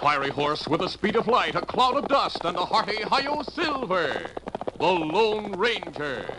fiery horse with the speed of light, a cloud of dust, and a hearty hi-yo silver, the Lone Ranger.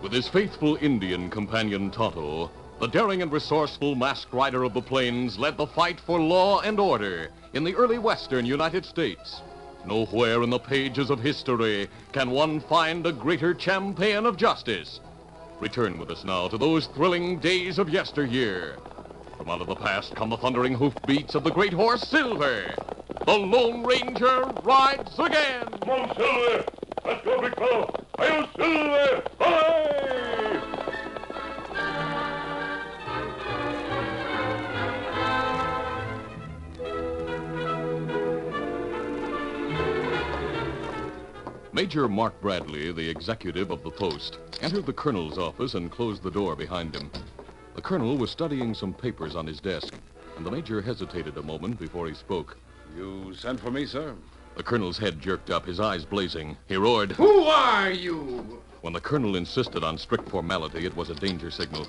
With his faithful Indian companion Tonto, the daring and resourceful masked rider of the plains led the fight for law and order in the early western United States. Nowhere in the pages of history can one find a greater champion of justice. Return with us now to those thrilling days of yesteryear. From out of the past come the thundering hoofbeats of the great horse Silver. The Lone Ranger rides again. Come on, Silver. Let's go, big fellow. Hi-yo, Silver! Hi! Major Mark Bradley, the executive of the post, entered the colonel's office and closed the door behind him. The colonel was studying some papers on his desk, and the major hesitated a moment before he spoke. You sent for me, sir? The colonel's head jerked up, his eyes blazing. He roared, "Who are you?" When the colonel insisted on strict formality, it was a danger signal.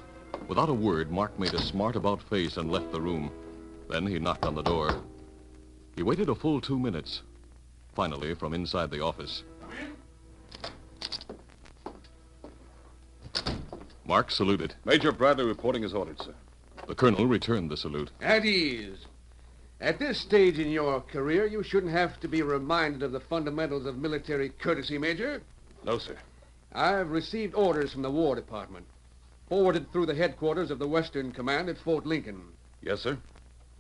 Without a word, Mark made a smart-about face and left the room. Then he knocked on the door. He waited a full 2 minutes. Finally, from inside the office, Mark saluted. Major Bradley reporting as ordered, sir. The colonel returned the salute. At ease. At this stage in your career, you shouldn't have to be reminded of the fundamentals of military courtesy, Major. No, sir. I've received orders from the War Department, forwarded through the headquarters of the Western Command at Fort Lincoln. Yes, sir.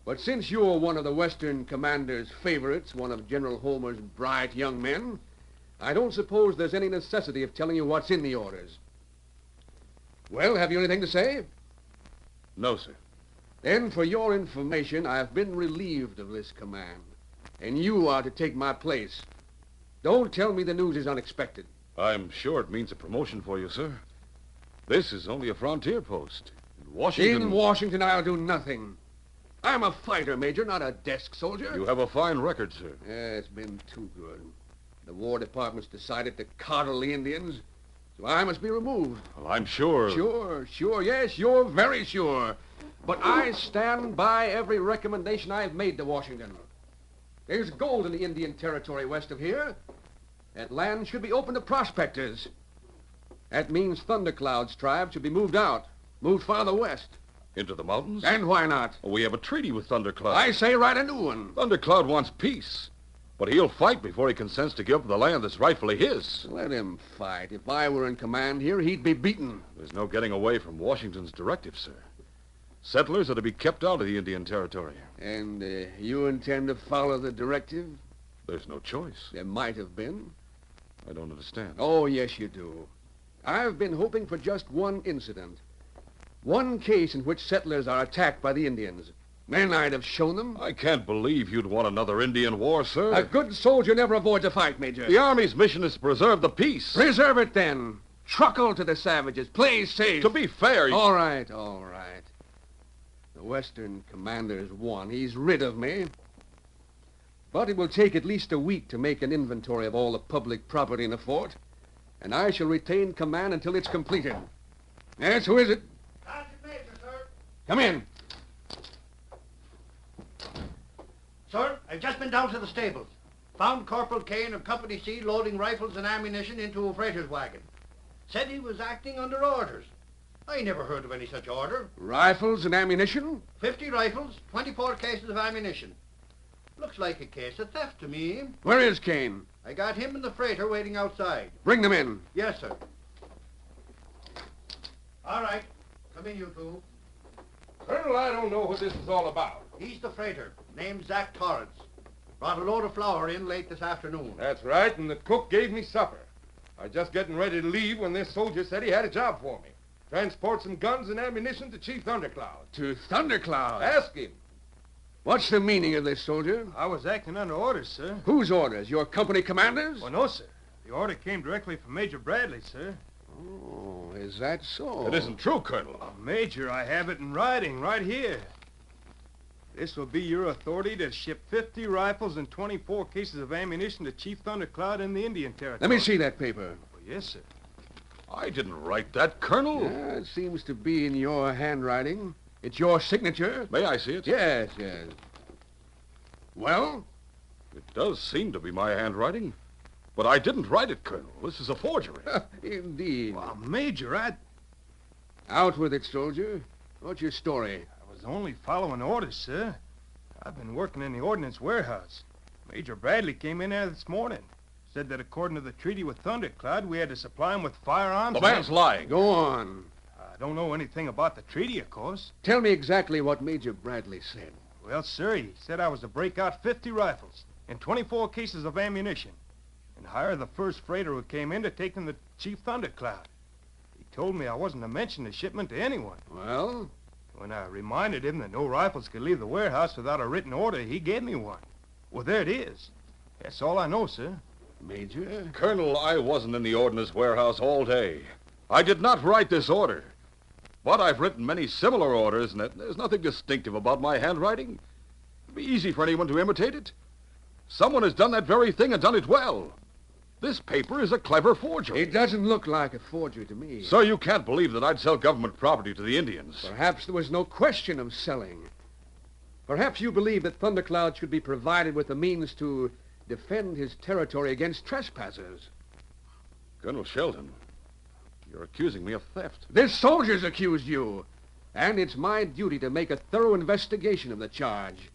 But since you're one of the Western Commander's favorites, one of General Homer's bright young men, I don't suppose there's any necessity of telling you what's in the orders. Well, have you anything to say? No, sir. Then, for your information, I've been relieved of this command, and you are to take my place. Don't tell me the news is unexpected. I'm sure it means a promotion for you, sir. This is only a frontier post. In Washington... In Washington, I'll do nothing. I'm a fighter, Major, not a desk soldier. You have a fine record, sir. Yeah, it's been too good. The War Department's decided to coddle the Indians, so I must be removed. Well, I'm sure... Sure, yes, you're very sure. But I stand by every recommendation I've made to Washington. There's gold in the Indian Territory west of here. That land should be open to prospectors. That means Thundercloud's tribe should be moved out, moved farther west. Into the mountains? And why not? Well, we have a treaty with Thundercloud. I say write a new one. Thundercloud wants peace. But he'll fight before he consents to give up the land that's rightfully his. Let him fight. If I were in command here, he'd be beaten. There's no getting away from Washington's directive, sir. Settlers are to be kept out of the Indian Territory. And you intend to follow the directive? There's no choice. There might have been. I don't understand. Oh, yes, you do. I've been hoping for just one incident. One case in which settlers are attacked by the Indians. Then I'd have shown them. I can't believe you'd want another Indian war, sir. A good soldier never avoids a fight, Major. The Army's mission is to preserve the peace. Preserve it, then. Truckle to the savages. Play safe. To be fair... All right, all right. The Western commander's won. He's rid of me. But it will take at least a week to make an inventory of all the public property in the fort, and I shall retain command until it's completed. Yes, who is it? Sergeant Major, sir. Come in. Sir, I've just been down to the stables. Found Corporal Kane of Company C loading rifles and ammunition into a freighter's wagon. Said he was acting under orders. I never heard of any such order. Rifles and ammunition? 50 rifles, 24 cases of ammunition. Looks like a case of theft to me. Where is Kane? I got him and the freighter waiting outside. Bring them in. Yes, sir. All right. Come in, you two. Colonel, I don't know what this is all about. He's the freighter, named Zach Torrance. Brought a load of flour in late this afternoon. That's right, and the cook gave me supper. I was just getting ready to leave when this soldier said he had a job for me. Transport some guns and ammunition to Chief Thundercloud. To Thundercloud? Ask him. What's the meaning of this, soldier? I was acting under orders, sir. Whose orders? Your company commander's? Well, no, sir. The order came directly from Major Bradley, sir. Oh, is that so? It isn't true, Colonel. Major, I have it in writing right here. This will be your authority to ship 50 rifles and 24 cases of ammunition to Chief Thundercloud in the Indian Territory. Let me see that paper. Oh, yes, sir. I didn't write that, Colonel. Yeah, it seems to be in your handwriting. It's your signature. May I see it? Yes, yes. Well? It does seem to be my handwriting. But I didn't write it, Colonel. This is a forgery. Indeed. Well, Major, Out with it, soldier. What's your story? I was only following orders, sir. I've been working in the ordnance warehouse. Major Bradley came in there this morning. Said that according to the treaty with Thundercloud, we had to supply him with firearms. The man's lying. Go on. I don't know anything about the treaty, of course. Tell me exactly what Major Bradley said. Well, sir, he said I was to break out 50 rifles and 24 cases of ammunition and hire the first freighter who came in to take them to Chief Thundercloud. He told me I wasn't to mention the shipment to anyone. Well? When I reminded him that no rifles could leave the warehouse without a written order, he gave me one. Well, there it is. That's all I know, sir. Major? Colonel, I wasn't in the ordnance warehouse all day. I did not write this order. But I've written many similar orders, and there's nothing distinctive about my handwriting. It'd be easy for anyone to imitate it. Someone has done that very thing and done it well. This paper is a clever forgery. It doesn't look like a forgery to me. Sir, you can't believe that I'd sell government property to the Indians. Perhaps there was no question of selling. Perhaps you believe that Thundercloud should be provided with the means to defend his territory against trespassers. Colonel Sheldon, you're accusing me of theft. This soldier's accused you. And it's my duty to make a thorough investigation of the charge,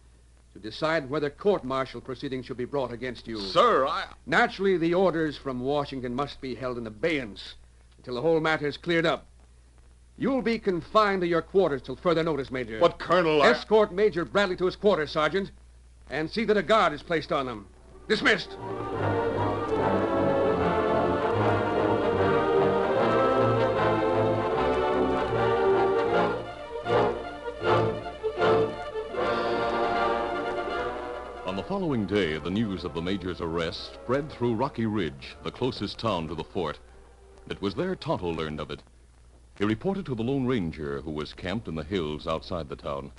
to decide whether court-martial proceedings should be brought against you. Sir, Naturally, the orders from Washington must be held in abeyance until the whole matter is cleared up. You'll be confined to your quarters till further notice, Major. But, Colonel, Escort Major Bradley to his quarters, Sergeant, and see that a guard is placed on them. Dismissed. On the following day, the news of the Major's arrest spread through Rocky Ridge, the closest town to the fort. It was there Tonto learned of it. He reported to the Lone Ranger, who was camped in the hills outside the town.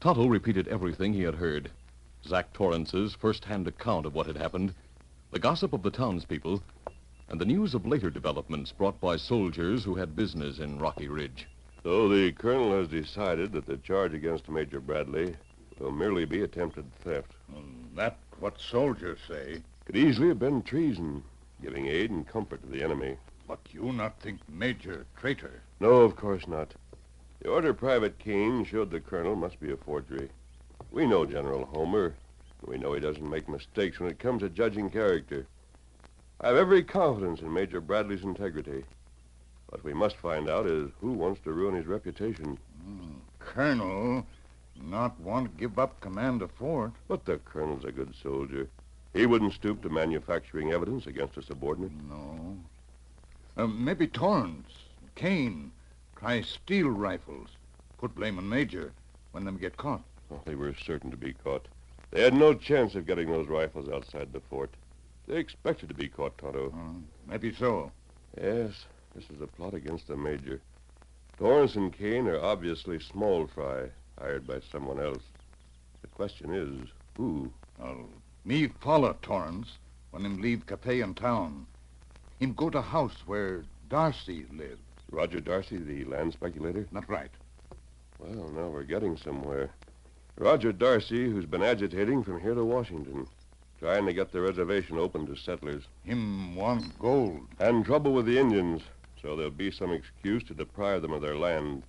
Tonto repeated everything he had heard. Zach Torrance's first-hand account of what had happened, the gossip of the townspeople, and the news of later developments brought by soldiers who had business in Rocky Ridge. So the colonel has decided that the charge against Major Bradley will merely be attempted theft. That's what soldiers say. Could easily have been treason, giving aid and comfort to the enemy. But you not think Major traitor? No, of course not. The order Private Kane showed the colonel must be a forgery. We know General Homer. We know he doesn't make mistakes when it comes to judging character. I have every confidence in Major Bradley's integrity. What we must find out is who wants to ruin his reputation. Colonel not want to give up command of fort. But the colonel's a good soldier. He wouldn't stoop to manufacturing evidence against a subordinate. No. Maybe Torrance, Kane, try steal rifles. Put blame on Major. when them get caught. Well, they were certain to be caught. They had no chance of getting those rifles outside the fort. They expected to be caught, Tonto. Maybe so. Yes, this is a plot against the Major. Torrance and Kane are obviously small fry, hired by someone else. The question is, who? Well, me follow Torrance when him leave Capet in town. Him go to house where Darcy live. Roger Darcy, the land speculator? Not right. Well, now we're getting somewhere. Roger Darcy, who's been agitating from here to Washington, trying to get the reservation open to settlers. Him want gold. And trouble with the Indians, so there'll be some excuse to deprive them of their land.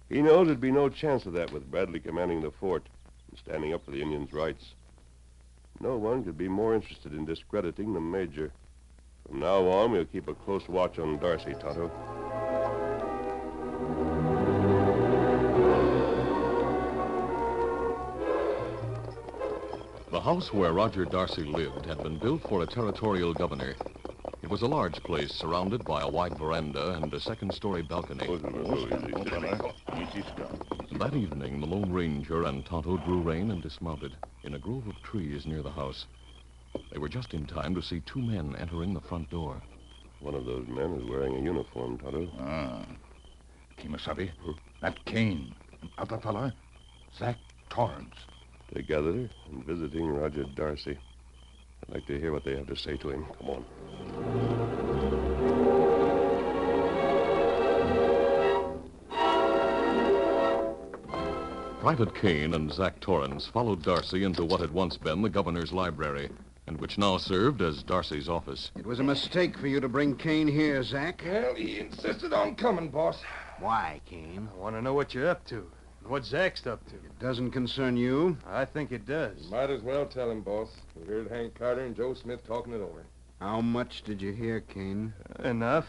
He knows there'd be no chance of that with Bradley commanding the fort and standing up for the Indians' rights. No one could be more interested in discrediting the Major. From now on, we'll keep a close watch on Darcy, Tonto. The house where Roger Darcy lived had been built for a territorial governor. It was a large place surrounded by a wide veranda and a second-story balcony. That evening, the Lone Ranger and Tonto drew rein and dismounted in a grove of trees near the house. They were just in time to see two men entering the front door. One of those men is wearing a uniform, Tonto. Kimasabi, that Kane. And other fella, Zach Torrance. Together and visiting Roger Darcy. I'd like to hear what they have to say to him. Come on. Private Kane and Zach Torrance followed Darcy into what had once been the governor's library, and which now served as Darcy's office. It was a mistake for you to bring Kane here, Zach. Well, he insisted on coming, boss. Why, Kane? I want to know what you're up to and what Zach's up to. It doesn't concern you. I think it does. Might as well tell him, boss. We heard Hank Carter and Joe Smith talking it over. How much did you hear, Kane? Enough.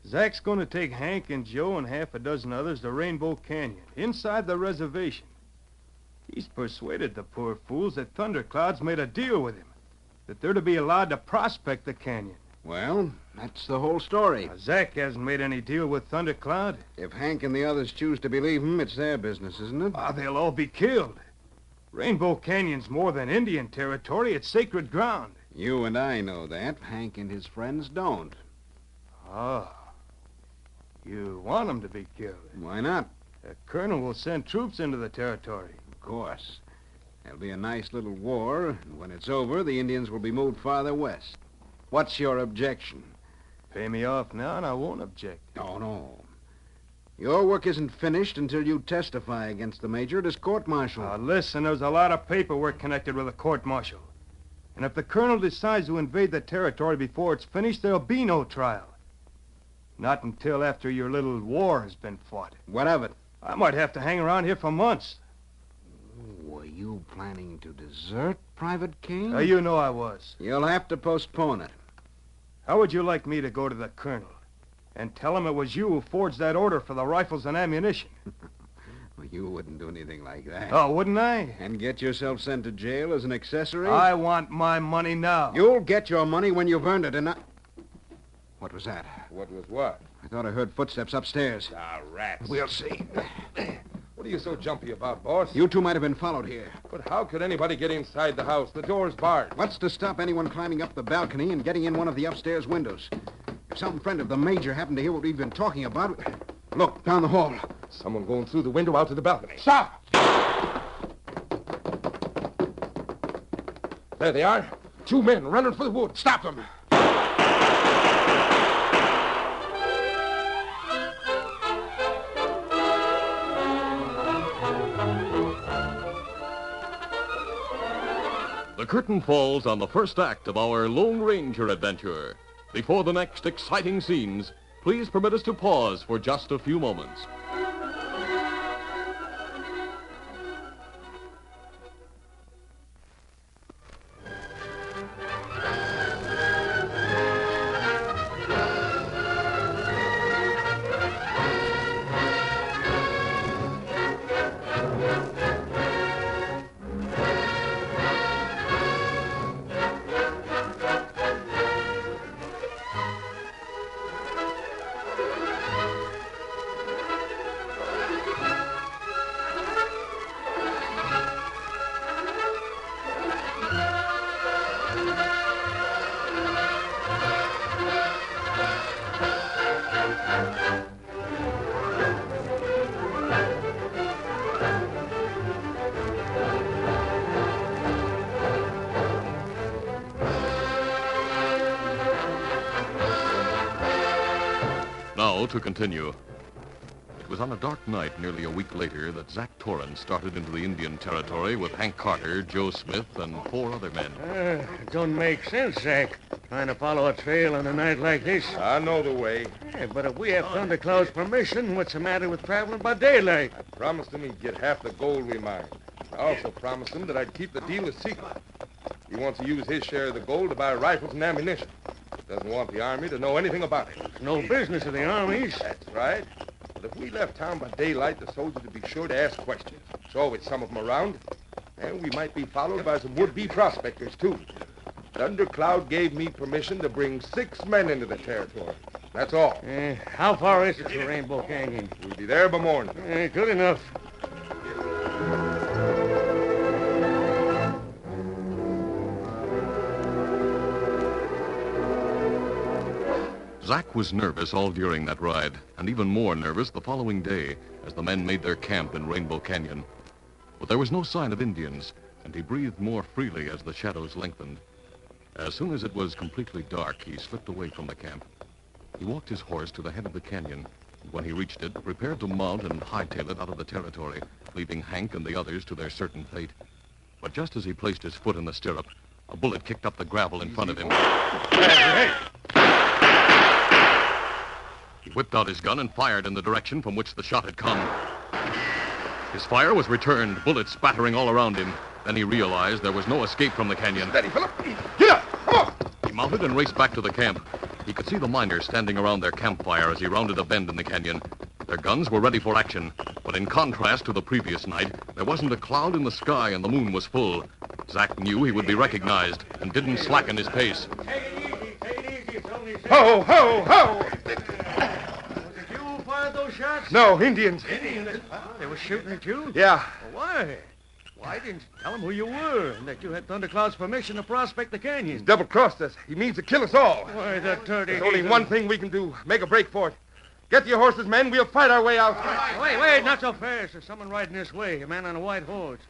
Zach's going to take Hank and Joe and half a dozen others to Rainbow Canyon, inside the reservation. He's persuaded the poor fools that Thundercloud's made a deal with him, that they're to be allowed to prospect the canyon. Well, that's the whole story. Zach hasn't made any deal with Thundercloud. If Hank and the others choose to believe him, it's their business, isn't it? They'll all be killed. Rainbow Canyon's more than Indian territory. It's sacred ground. You and I know that. Hank and his friends don't. Oh. You want them to be killed. Why not? The colonel will send troops into the territory. Of course. There'll be a nice little war, and when it's over, the Indians will be moved farther west. What's your objection? Pay me off now, and I won't object. Oh, no. Your work isn't finished until you testify against the Major at his court-martial. Now, listen, there's a lot of paperwork connected with a court-martial. And if the colonel decides to invade the territory before it's finished, there'll be no trial. Not until after your little war has been fought. What of it? I might have to hang around here for months. Were you planning to desert, Private Kane? You know I was. You'll have to postpone it. How would you like me to go to the colonel and tell him it was you who forged that order for the rifles and ammunition? Well, you wouldn't do anything like that. Oh, wouldn't I? And get yourself sent to jail as an accessory? I want my money now. You'll get your money when you've earned it, and I... What was that? What was what? I thought I heard footsteps upstairs. Ah, rats. We'll see. What are you so jumpy about, boss? You two might have been followed here. But how could anybody get inside the house? The door's barred. What's to stop anyone climbing up the balcony and getting in one of the upstairs windows? If some friend of the Major happened to hear what we've been talking about... Look, down the hall. Someone going through the window out to the balcony. Stop! There they are. Two men running for the woods. Stop them. The curtain falls on the first act of our Lone Ranger adventure. Before the next exciting scenes, please permit us to pause for just a few moments. now to continue. It was on a dark night nearly a week later that Zach Torrance started into the Indian Territory with Hank Carter, Joe Smith, and 4 other men. It don't make sense, Zach, trying to follow a trail on a night like this. I know the way. Yeah, but if we have Thundercloud's permission, what's the matter with traveling by daylight? I promised him he'd get half the gold we mined. I also promised him that I'd keep the deal a secret. He wants to use his share of the gold to buy rifles and ammunition. Doesn't want the Army to know anything about it. It's no business of the Army's. That's right. But if we left town by daylight, the soldiers would be sure to ask questions. There's always some of them around. And we might be followed by some would-be prospectors, too. Thundercloud gave me permission to bring 6 men into the territory. That's all. How far is it to Rainbow Canyon? We'll be there by morning. Good enough. Zach was nervous all during that ride, and even more nervous the following day as the men made their camp in Rainbow Canyon. But there was no sign of Indians, and he breathed more freely as the shadows lengthened. As soon as it was completely dark, he slipped away from the camp. He walked his horse to the head of the canyon, and when he reached it, prepared to mount and hightail it out of the territory, leaving Hank and the others to their certain fate. But just as he placed his foot in the stirrup, a bullet kicked up the gravel in front of him. Hey! He whipped out his gun and fired in the direction from which the shot had come. His fire was returned, bullets spattering all around him. Then he realized there was no escape from the canyon. Steady, Philip. Get up! Come on! He mounted and raced back to the camp. He could see the miners standing around their campfire as he rounded a bend in the canyon. Their guns were ready for action, but in contrast to the previous night, there wasn't a cloud in the sky and the moon was full. Zach knew he would be recognized and didn't slacken his pace. Take it easy. It's only... Ho, ho, ho! Did you fire those shots? No, Indians. They were shooting at you? Yeah. Why? Why didn't you tell them who you were and that you had Thundercloud's permission to prospect the canyon? He's double-crossed us. He means to kill us all. Why, that dirty... There's only one thing we can do. Make a break for it. Get your horses, men. We'll fight our way out. Wait, not so fast. There's someone riding this way, a man on a white horse.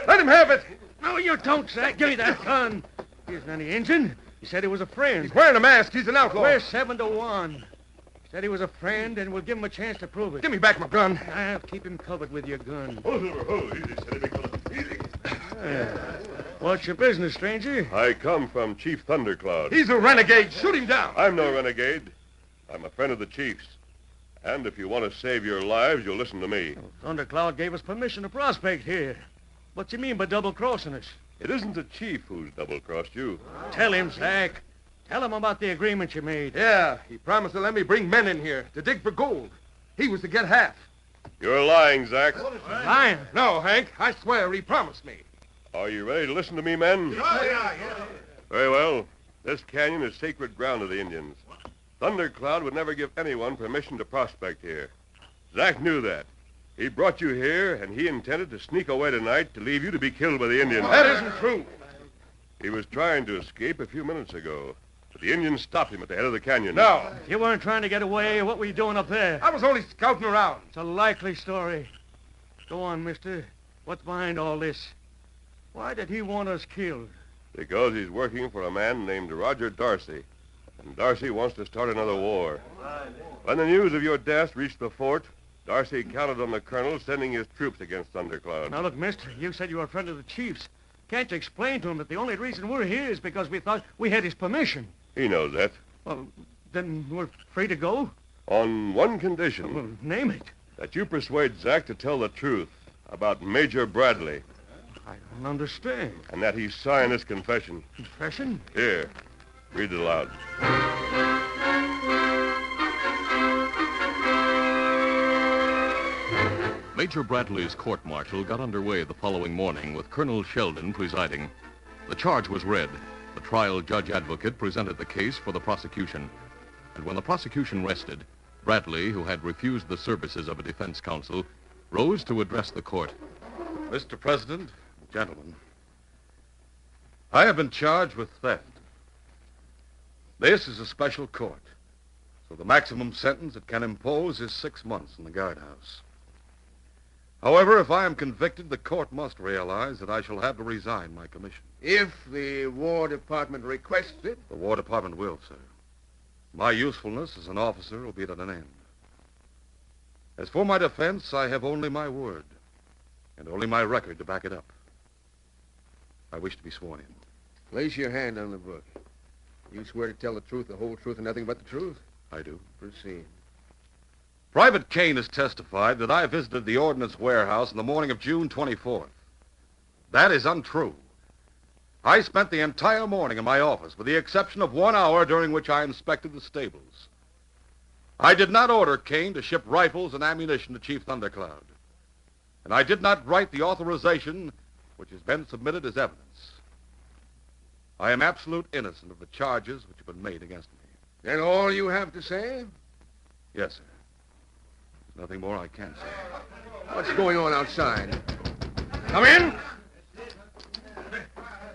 Let him have it. No, you don't, Zach. Give me that gun. He isn't any Injun. He said he was a friend. He's wearing a mask. He's an outlaw. We're 7-1. He said he was a friend, and we'll give him a chance to prove it. Give me back my gun. I'll keep him covered with your gun. What's your business, stranger? I come from Chief Thundercloud. He's a renegade. Shoot him down. I'm no renegade. I'm a friend of the chief's. And if you want to save your lives, you'll listen to me. Thundercloud gave us permission to prospect here. What you mean by double-crossing us? It isn't the chief who's double-crossed you. Tell him, Zach. Tell him about the agreement you made. Yeah, he promised to let me bring men in here to dig for gold. He was to get half. You're lying, Zach. Lying? No, Hank. I swear he promised me. Are you ready to listen to me, men? Yeah. Very well. This canyon is sacred ground to the Indians. Thundercloud would never give anyone permission to prospect here. Zach knew that. He brought you here, and he intended to sneak away tonight to leave you to be killed by the Indians. That isn't true. He was trying to escape a few minutes ago, but the Indians stopped him at the head of the canyon. No. If you weren't trying to get away, what were you doing up there? I was only scouting around. It's a likely story. Go on, mister. What's behind all this? Why did he want us killed? Because he's working for a man named Roger Darcy. And Darcy wants to start another war. When the news of your death reached the fort, Darcy counted on the colonel sending his troops against Thundercloud. Now, look, mister, you said you were a friend of the chief's. Can't you explain to him that the only reason we're here is because we thought we had his permission? He knows that. Well, then we're free to go? On one condition. Well, name it. That you persuade Zach to tell the truth about Major Bradley. I don't understand. And that he sign his confession. Confession? Here, read it aloud. Major Bradley's court-martial got underway the following morning with Colonel Sheldon presiding. The charge was read. The trial judge-advocate presented the case for the prosecution. And when the prosecution rested, Bradley, who had refused the services of a defense counsel, rose to address the court. Mr. President, gentlemen, I have been charged with theft. This is a special court, so the maximum sentence it can impose is 6 months in the guardhouse. However, if I am convicted, the court must realize that I shall have to resign my commission. If the War Department requests it. The War Department will, sir. my usefulness as an officer will be at an end. As for my defense, I have only my word, and only my record to back it up. I wish to be sworn in. Place your hand on the book. You swear to tell the truth, the whole truth, and nothing but the truth? I do. Proceed. Private Kane has testified that I visited the Ordnance Warehouse in the morning of June 24th. That is untrue. I spent the entire morning in my office, with the exception of 1 hour during which I inspected the stables. I did not order Kane to ship rifles and ammunition to Chief Thundercloud. And I did not write the authorization which has been submitted as evidence. I am absolute innocent of the charges which have been made against me. That all you have to say? Yes, sir. There's nothing more I can say. What's going on outside? Come in.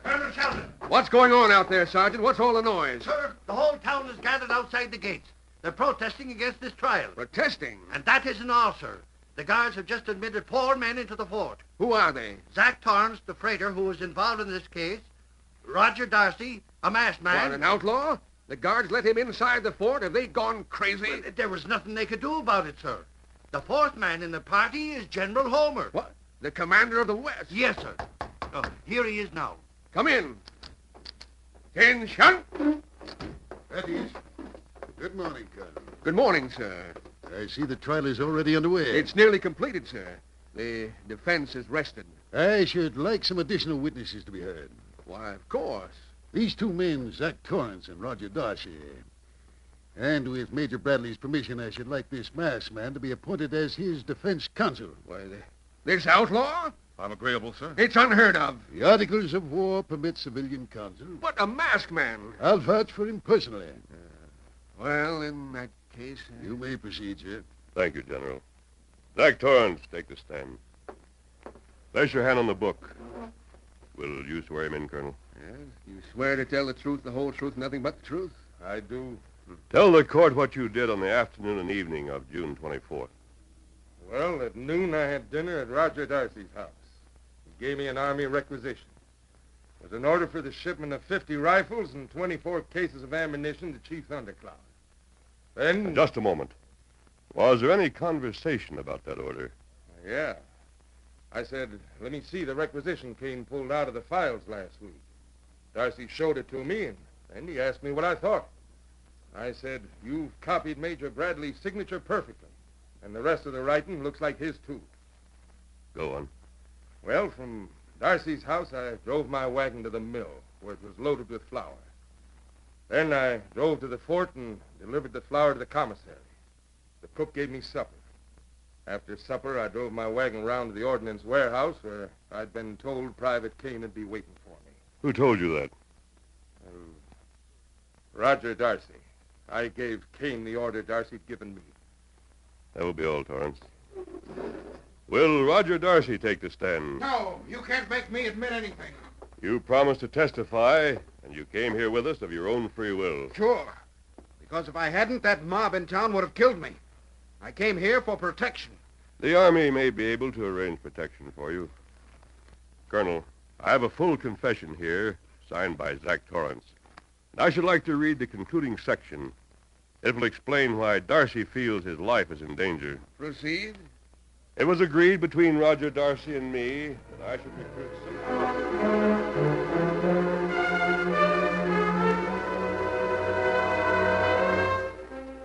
Colonel Sheldon. What's going on out there, Sergeant? What's all the noise? Sir, the whole town is gathered outside the gates. They're protesting against this trial. Protesting? And that isn't all, sir. The guards have just admitted 4 men into the fort. Who are they? Zach Torrance, the freighter who was involved in this case. Roger Darcy, a masked man. What, an outlaw? The guards let him inside the fort? Have they gone crazy? Well, there was nothing they could do about it, sir. The 4th man in the party is General Homer. What? The commander of the West? Yes, sir. Oh, here he is now. Come in. Attention. That is. Good morning, Colonel. Good morning, sir. I see the trial is already underway. It's nearly completed, sir. The defense is rested. I should like some additional witnesses to be heard. Why, of course. These 2 men, Zach Torrance and Roger Darcy. And with Major Bradley's permission, I should like this masked man to be appointed as his defense counsel. Why, this outlaw? I'm agreeable, sir. It's unheard of. The Articles of War permit civilian counsel. What, a masked man? I'll vouch for him personally. Well, in that case... You may proceed, sir. Thank you, General. Zach Torrance, take the stand. Place your hand on the book. Will you swear him in, Colonel? Yes, you swear to tell the truth, the whole truth, nothing but the truth? I do. Tell the court what you did on the afternoon and evening of June 24th. Well, at noon I had dinner at Roger Darcy's house. He gave me an Army requisition. It was an order for the shipment of 50 rifles and 24 cases of ammunition to Chief Thundercloud. Then... Just a moment. Was there any conversation about that order? Yeah. I said, let me see the requisition Kane pulled out of the files last week. Darcy showed it to me, and then he asked me what I thought. I said, you've copied Major Bradley's signature perfectly, and the rest of the writing looks like his, too. Go on. Well, from Darcy's house, I drove my wagon to the mill, where it was loaded with flour. Then I drove to the fort and delivered the flour to the commissary. The cook gave me supper. After supper, I drove my wagon round to the Ordnance Warehouse, where I'd been told Private Kane would be waiting for me. Who told you that? Roger Darcy. I gave Kane the order Darcy'd given me. That will be all, Torrance. Will Roger Darcy take the stand? No, you can't make me admit anything. You promised to testify, and you came here with us of your own free will. Sure. Because if I hadn't, that mob in town would have killed me. I came here for protection. The Army may be able to arrange protection for you. Colonel, I have a full confession here, signed by Zach Torrance. And I should like to read the concluding section. It will explain why Darcy feels his life is in danger. Proceed. It was agreed between Roger Darcy and me that I should recruit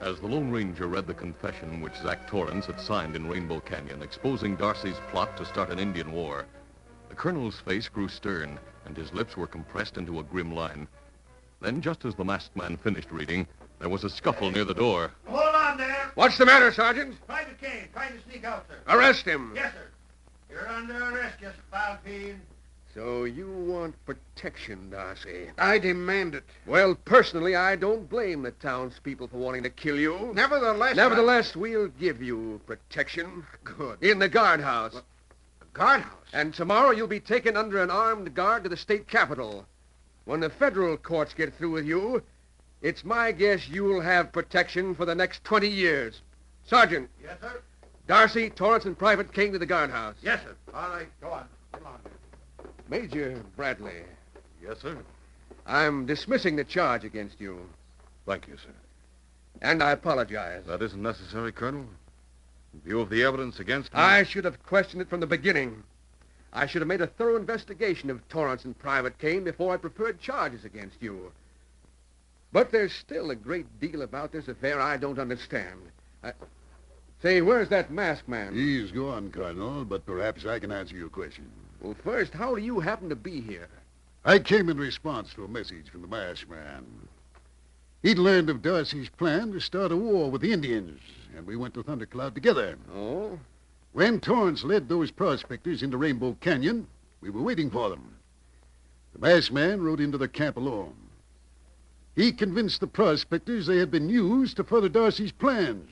As the Lone Ranger read the confession which Zach Torrance had signed in Rainbow Canyon, exposing Darcy's plot to start an Indian war, the colonel's face grew stern, and his lips were compressed into a grim line. Then, just as the masked man finished reading, there was a scuffle near the door. Hold on there. What's the matter, Sergeant? Private Kane, trying to sneak out, sir. Arrest him. Yes, sir. You're under arrest, you spalpeen. So you want protection, Darcy. I demand it. Well, personally, I don't blame the townspeople for wanting to kill you. Nevertheless, We'll give you protection. Good. In the guardhouse. The guardhouse? And tomorrow you'll be taken under an armed guard to the state capitol. When the federal courts get through with you, it's my guess you'll have protection for the next 20 years. Sergeant. Yes, sir. Darcy, Torrance, and Private King to the guardhouse. Yes, sir. All right, go on. Come on. Major Bradley, Yes, sir. I'm dismissing the charge against you. Thank you, sir. And I apologize. That isn't necessary, Colonel. In view of the evidence against me... I should have questioned it from the beginning. I should have made a thorough investigation of Torrance and Private Kane before I preferred charges against you. But there's still a great deal about this affair I don't understand. Say, where's that masked man? He's gone, Colonel, but perhaps I can answer your question. Well, first, how do you happen to be here? I came in response to a message from the masked man. He'd learned of Darcy's plan to start a war with the Indians, and we went to Thundercloud together. Oh? When Torrance led those prospectors into Rainbow Canyon, we were waiting for them. The masked man rode into the camp alone. He convinced the prospectors they had been used to further Darcy's plans,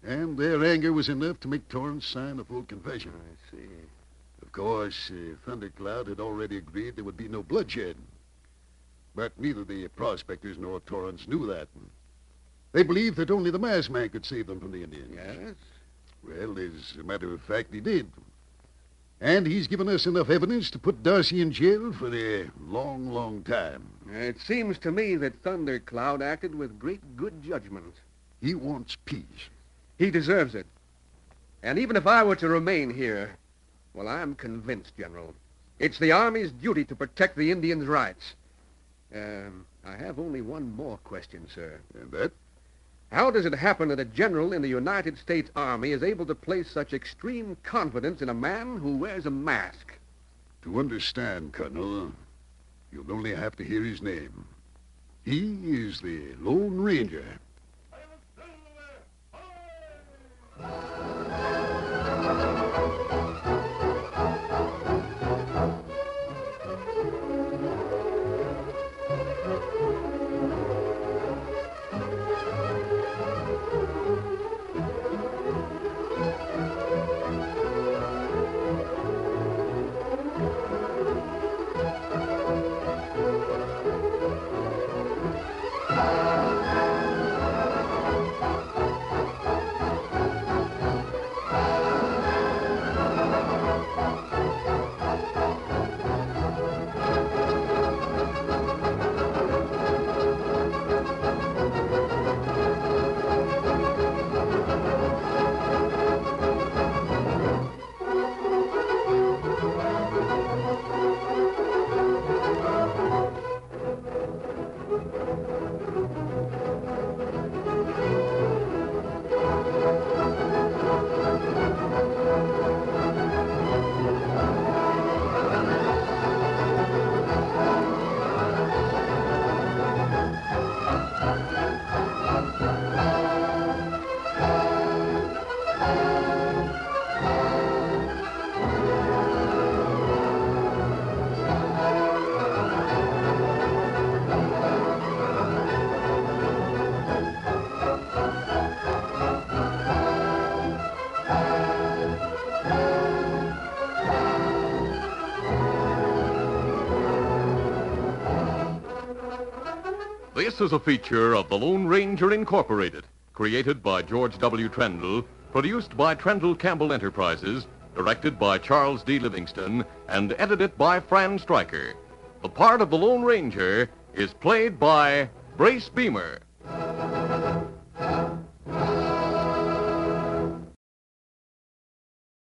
and their anger was enough to make Torrance sign a full confession. I see. Of course, Thundercloud had already agreed there would be no bloodshed. But neither the prospectors nor Torrance knew that. They believed that only the masked man could save them from the Indians. Yes? Well, as a matter of fact, he did. And he's given us enough evidence to put Darcy in jail for a long, long time. It seems to me that Thundercloud acted with great good judgment. He wants peace. He deserves it. And even if I were to remain here, well, I'm convinced, General. It's the Army's duty to protect the Indians' rights. I have only one more question, sir. And that? How does it happen that a general in the United States Army is able to place such extreme confidence in a man who wears a mask? To understand, Colonel, you'll only have to hear his name. He is the Lone Ranger. This is a feature of the Lone Ranger Incorporated, created by George W. Trendle, produced by Trendle Campbell Enterprises, directed by Charles D. Livingston, and edited by Fran Stryker. The part of the Lone Ranger is played by Brace Beamer.